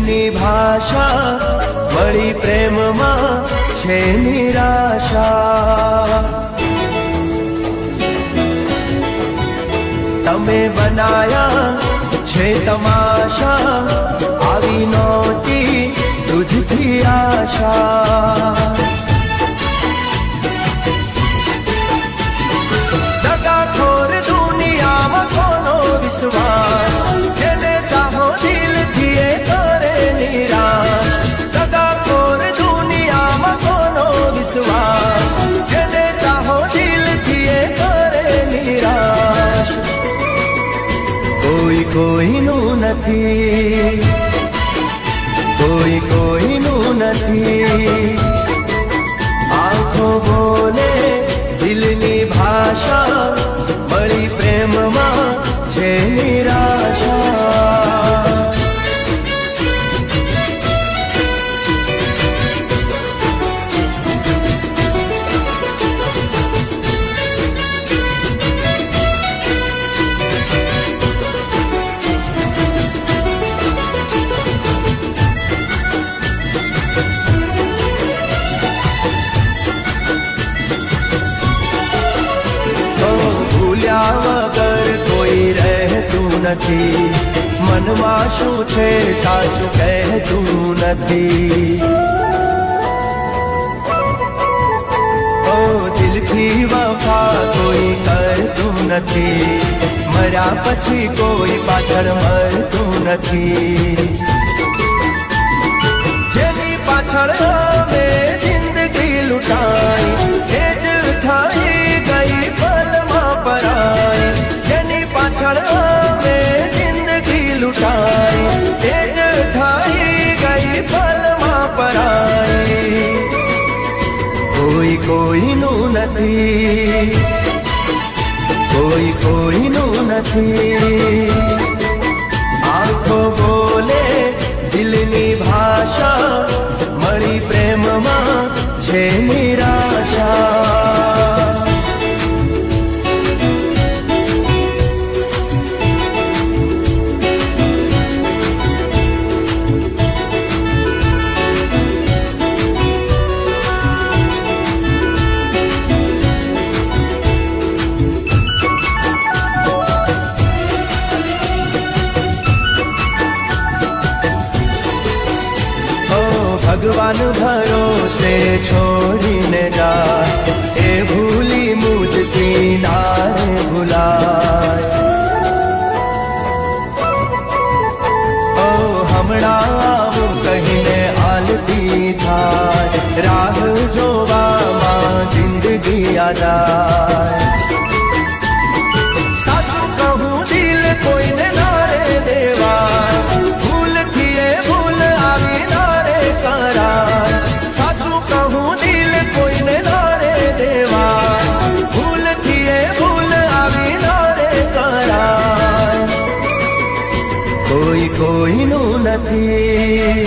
દિલની ભાષા મળી પ્રેમમાં છે નિરાશા. તમે બનાયા છે તમાશા આવી નહોતી તુજથી આશા. દગાખોર દુનિયામાં કોનો વિશ્વાસ જેને ચાહો દિલથી એ કરે નિરાશ. દગાખોર દુનિયામાં કોનો વિશ્વાસ જેને ચાહો દિલથી એ કરે નિરાશ. કોઈ કોઈનું નથી, કોઈ કોઈનું નથી. આંખો બોલે દિલની ભાષા મળી પ્રેમમાં છે નિરાશા. વગર કોઈ રહેતું નથી, મનમાં શું છે સાચું કહેતું નથી. દિલથી વફા કોઈ કરતું નથી, મર્યા પછી કોઈ પાછળ મળતું નથી. જેની પાછળ અમે જિંદગી લૂંટાઈ એ જ થઈ ગઈ પલમાં પરાઈ. જેની પાછળ અમે જિંદગી લૂંટાઈ એ જ થઈ ગઈ પલમાં પરાઈ. કોઈ કોઈનું નથી, કોઈ કોઈનું નથી. આંખો બોલે દિલની ભાષા મળી પ્રેમમાં છે નિરાશા. ભગવાન ભરોસે છોડીને જાય એ ભૂલી મુજથી ના ભૂલાય. હમણાં આવું કહીને આલતી થાય, રાહ જોવામાં જિંદગી આજાય. સાચું કહું દિલ કોઈને ના રે દેવાય, ભૂલથી એ ભૂલ આવી ના રે કરાય. સાચું કહું દિલ કોઈને ના રે દેવાય, ભૂલથી એ ભૂલ આવી ના રે કરાય. કોઈ કોઈનું નથી,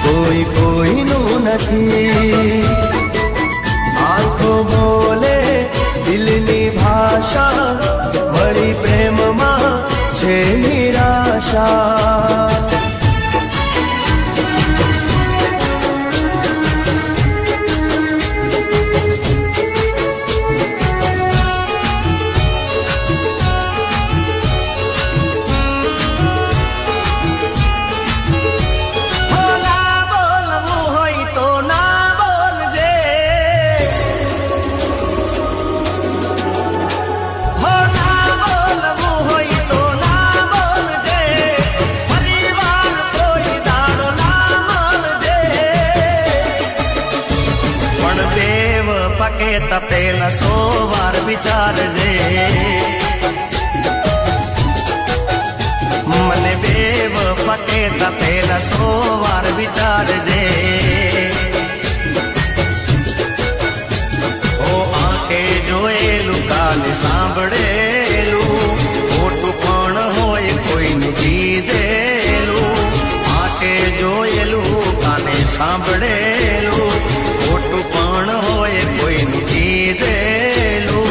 કોઈ કોઈનું નથી. આંખો બોલે દિલની ભાષા મળી પ્રેમમાં છે નિરાશા. તપેલા 100 વાર વિચારજે, મને બેવ પકે તપેલા 100 વાર વિચારજે. ઓ આંખે જોયેલું કાલે સાંભળેલું ખોટું પણ હોય કોઈને કીધેલું. આંખે જોયેલું કાને સાંભળેલું ખોટું પણ હોય કોઈને કીધેલું.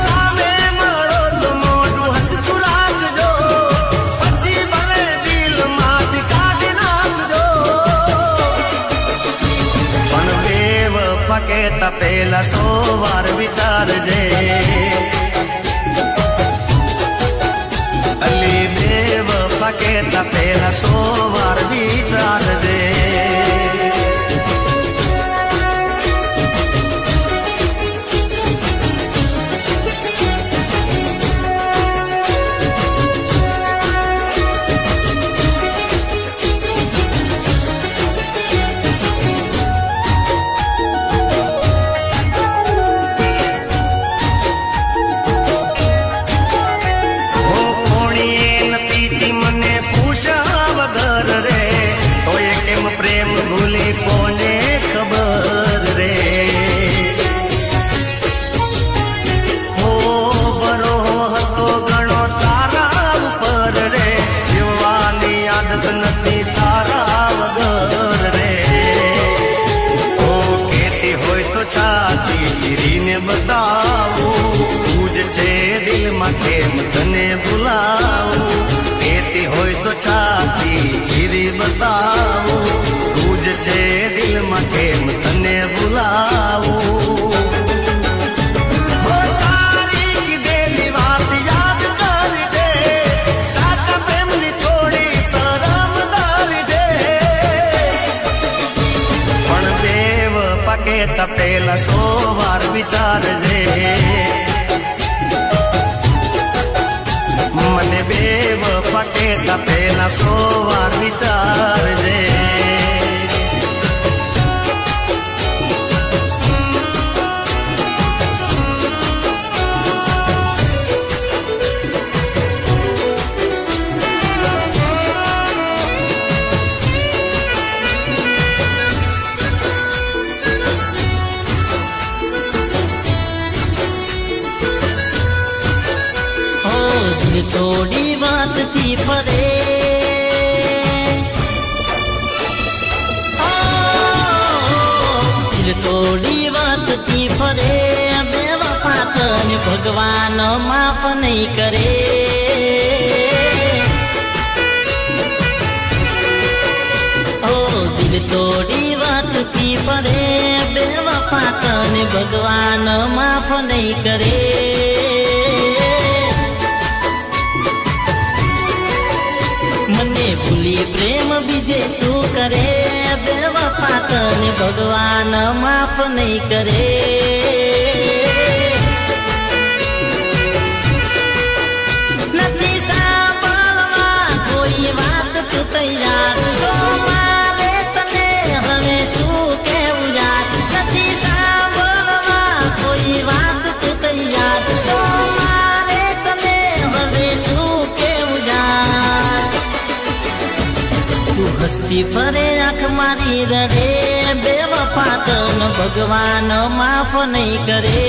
સામે મળો તો મોઢું હસતું રાખજો, પછી પેલા 100 વાર વિચારજે. અલી બેવફા કેતા પેલા 100 વાર વિચારજે. પ્રેમ ભૂલી કોને ખબર રે. હો બરો હતો ઘણો તારા ઉપર રે, જીવવાની આદત નથી તારા વગર રે. હો કેતી હોય તો છાતી ચીરીને બતાવું, તું જ છે દિલમાં કેમ તને ભૂલાવું. કેતી હોય તો છાતી ચીરી બતાવું, છે દિલમાં કેમ તને ભૂલાવું. તારી કીધેલી વાત યાદ કરજે, સાચા પ્રેમની થોડી શરમ ધરજે. પણ બેવફા કેતા પેલા 100 વાર વિચારજે. મને બેવફા કેતા પેલા 100 વાર વિચારજે. થોડી વાતથી ફરે, થોડી વાતથી ફરે, બેવફા તને ભગવાન માફ નહીં કરે. ઓ દિલ તોડી વાતથી ફરે, બેવફા તને ભગવાન માફ નહીં કરે. મને ભૂલી પ્રેમ બીજે તું કરે, બેવફા તને ભગવાન માફ નહીં કરે. નથી સાંભળવા કોઈ વાત તું તૈયાર, તો મારે તને હવે શું કેવું યાર. નથી સાંભળવા કોઈ વાત તું તૈયાર, તો મારે તને હવે શું કેવું યાર. તું હસતી ફરે આંખ મારી રડે, બેવફા તને ભગવાન માફ નહીં કરે.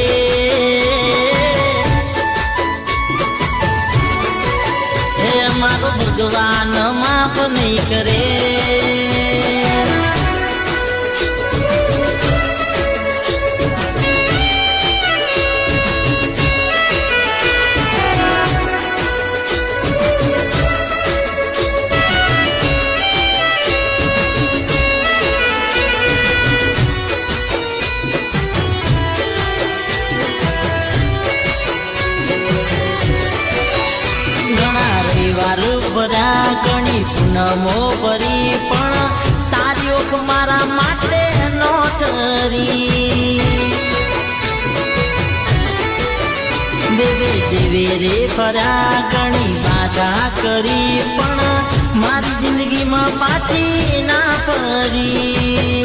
હે મારો ભગવાન માફ નહીં કરે. ભરા ઘણી પૂનમો ભરી, પણ તારી ઓખ મારા માટે નો ઠરી. દેવે દેવે રે ફરા ઘણી બાધા કરી, પણ મારી જિંદગીમાં પાછી ના ફરી.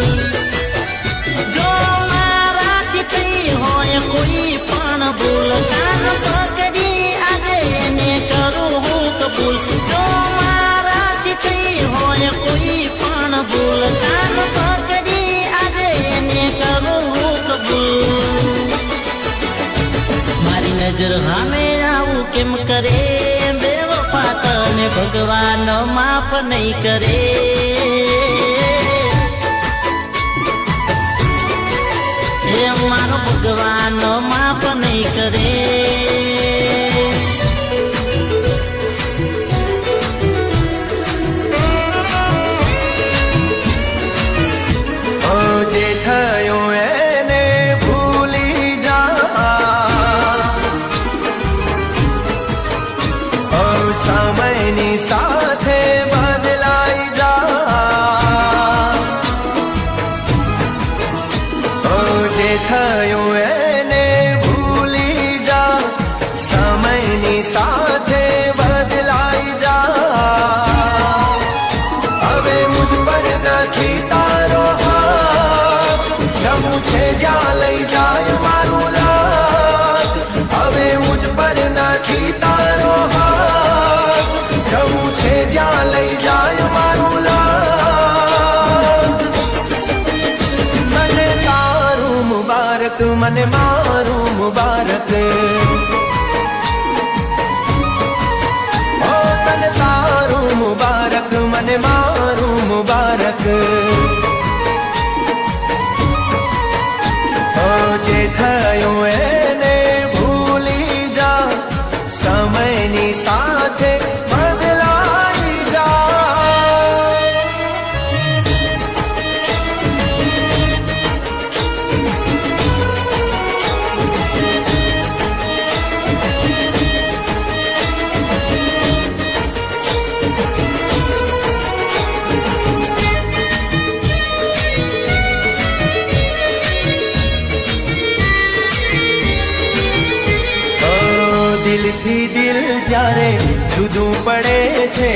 જો મારાથી થઈ હોય કોઈ પણ ભૂલ, કાન પકડી આજે એને કરું હું કબૂલ. જો મારાથી થઈ હોય કોઈ પણ ભૂલ, કાન પકડી આજે એને કરું હું કબૂલ. મારી નજર સામે આવું કેમ કરે, બેવફા તને ભગવાન માફ નહીં કરે. હે મારો ભગવાન માફ નહીં કરે. જે થયું એને ભૂલી સાથે બદલાઈ જા ઓ જે થયું એને ભૂલી જા સમયની સાથે બદલાઈ જા હવે મુझ પર નથી તારો હાથ જમું છે જ્યાં લઈ જાય મારું લાથ હવે મુझ પર નથી તારો હાથ જવું છે જ્યાં લઈ જાય મારું લાથ મને તારું મુબારક મને મારું મુબારક ઓ મને તારું મુબારક મને મારું મુબારક ઓ જે થયું એને ભૂલી જા સમયની સાથે બદલાઈ જા દિલથી દિલ જ્યારે જુદું પડે છે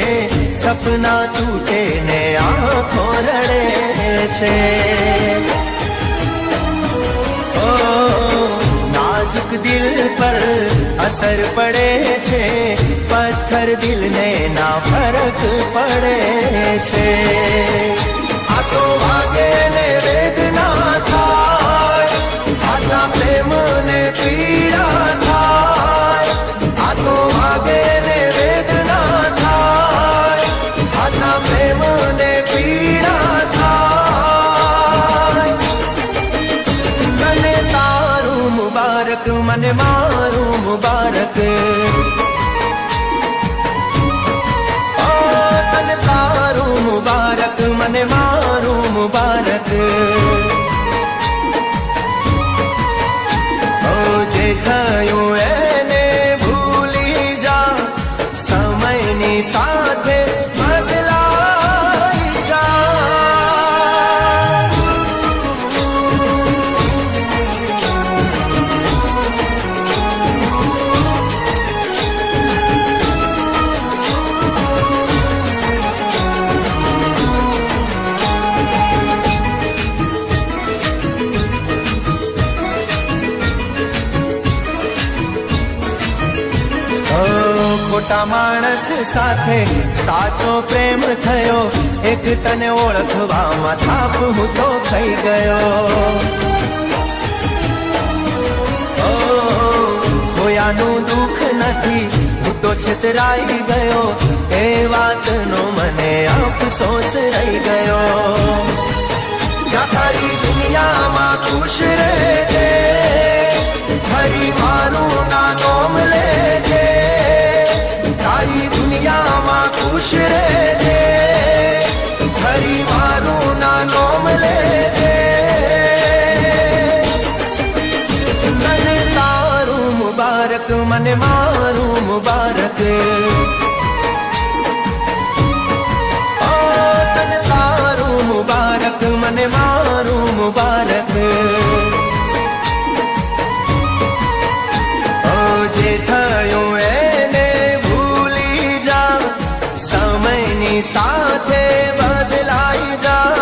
સપના તૂટે ને આંખો રડે છે ઓ નાજુક દિલ પર અસર પડે છે પથ્થર દિલને ના ફરક પડે છે આ તો વાગે ને વેદના થાય આના પ્રેમ ને પીડા થાય આ તો વાગે ને વેદના થાય આના પ્રેમ ને પીડા થાય મને તારું મુબારક મને મારું મુબારક ઓ તને તારું મુબારક મને મારું મુબારક ઓ જે થયું એને ભૂલી જા સમયની સાથે બદલાઈ જા ખોટા માણસ સાથે સાચો પ્રેમ થયો એક તને ઓળખવામાં થાપ હું તો થઈ ગયો ઓ ખોયાનું દુઃખ નથી હું તો છેતરાઈ ગયો એ વાતનો મને અફસોસ રહી ગયો જા તારી દુનિયામાં ખુશ રહેજે ફરી મારું ના નામ લેજે તારી દુનિયામાં ખુશ રહેજે ફરી મારું ના નામ લેજે મને તારું મુબારક મને મારું મુબારક ઓ તને તારું મુબારક મને મારું મુબારક ઓ જે થયું એને ભૂલી જા સમયની સાથે બદલાઈ જા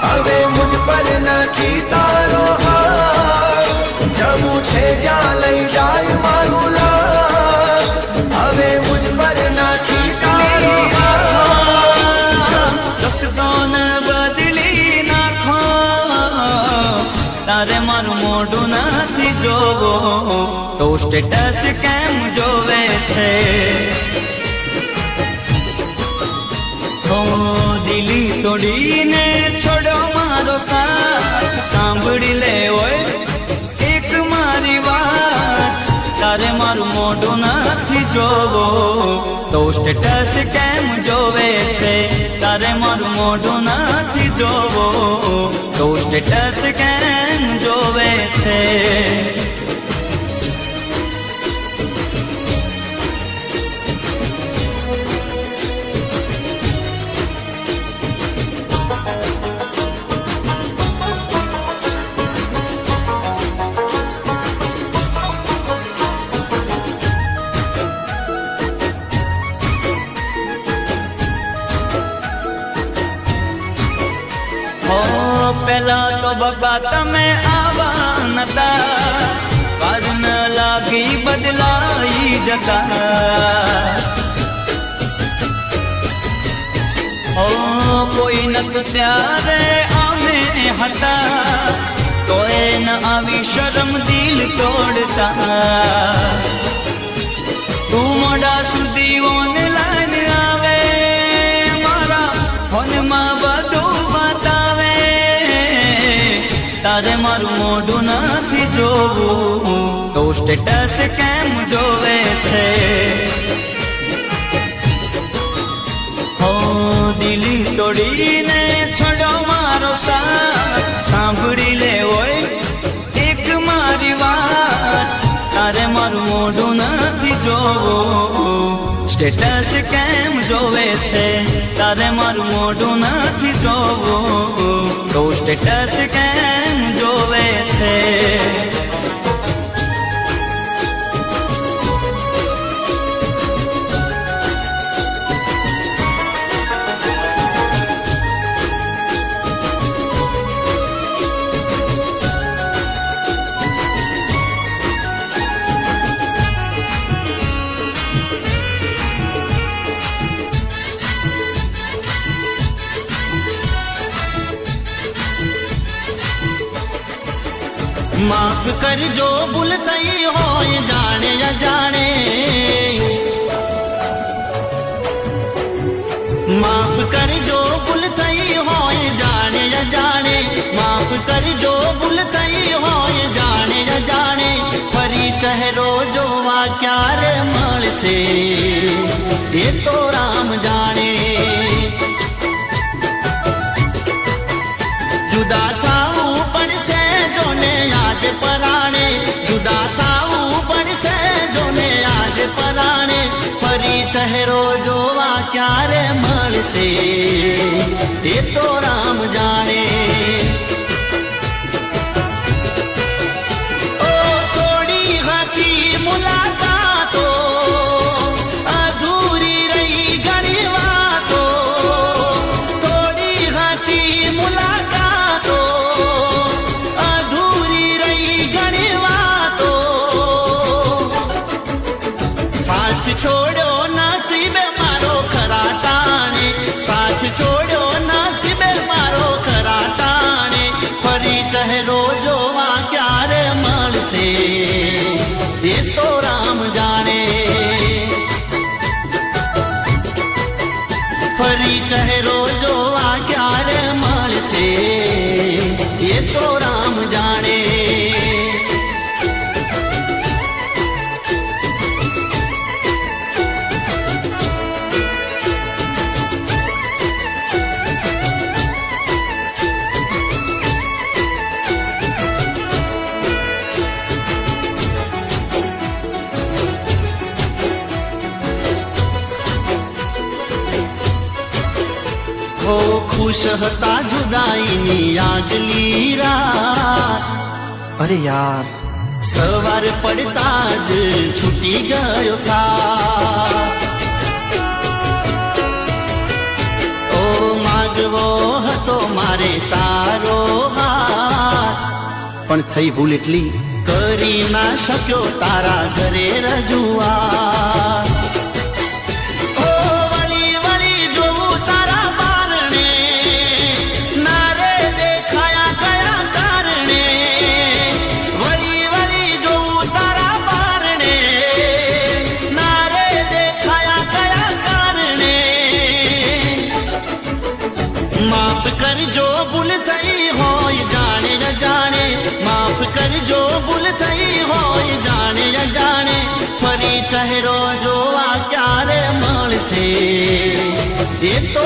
હવે મુझ પર નથી તારો હાથ જવું છે જ્યાં લઈ જાય મારું લાથ હવે મુझ પર નથી તારો હાથ રસ્તોને બદલી નાખો તારે મારું મોઢું નથી જોવો તો સ્ટેટસ કેમ જોવે છે ઓ દિલી તોડીને છોડો મારો સાથ સાંભળી લે ઓય એક મારી વાત તારે મારું મોઢું નથી જોવો તો સ્ટેટસ કેમ જોવે છે તારે મારું મોઢું નથી જોવો તો સ્ટેટસ કેમ જોવે છે પેલા તો બબા તમે આવા નતા, વાર ન લાગી બદલાઈ જતા. ઓ કોઈ નતું ત્યારે અમે હતા, તો એ ન આવી શરમ દિલ તોડતા. તું મોડા સુધી ઓનલાઈન આવે, મારા ફોનમાં બધું બતાવે, તારે મારું મોઢું નથી જોવું તો સ્ટેટસ કેમ જોવે છે? હો દિલી તોડીને છોડો મારો સાથ, સાંભળી લે હોય એક મારી વાત, તારે મારું મોઢું નથી જોવું સ્ટેટસ કેમ જોવે છે? તારે મારું મોઢું નથી જોવું તો સ્ટેટસ કેમ જોવે છે? માફ કરજો ભૂલ થઈ હોય જાણે અજાણે, માફ કરજો ભૂલ થઈ હોય જાણે અજાણે, માફ કરજો ભૂલ થઈ હોય જાણે અજાણે. ફરી ચહેરો જોવા ક્યારે મળશે એ તો રામ જાણે. જુદા થાવું પડશે જોને આજ પરાણે, જુદા થાવું પડશે જોને આજ પરાણે. ફરી ચહેરો જોવા ક્યારે મળશે એ તો રામ જાણે. ઓ થોડી હતી મુલાકાતો, અધૂરી રહી ઘણી વાતો, થોડી હતી મુલાકાતો, અધૂરી રહી ઘણી વાતો. સાથ છોડ્યો નસીબે મારો ખરા ટાણે, સાથ છોડ્યો નસીબે મારો ખરા ટાણે. ફરી ચહેરો જોવા ક્યારે મળશે એ તો રામ જાણે. ફરી ચહેરો જોવા ક્યારે મળશે એ તો રામ જાણે. હો ખુશ હતા જુદાઈની આગલી રાત, અરે યાર સવાર પડતા જ છૂટી ગયો સાથ. ઓ માગવો હતો મારે તારો હાથ, પણ થઈ ભૂલ એટલી કરી ના શક્યો તારા ઘરે રજૂઆત. ઓ વળી વળી જોવું તારા બારણે, ના રે દેખાયા કયા કારણે. વળી વળી જોવું તારા બારણે, ના રે દેખાયા કયા કારણે. માફ કરજો ભૂલ થઈ હોય જાણે અજાણે, માફ કરજો ભૂલ થઈ હોય જાણે અજાણે. ફરી ચહેરો જોવા ક્યારે મળશે એ તો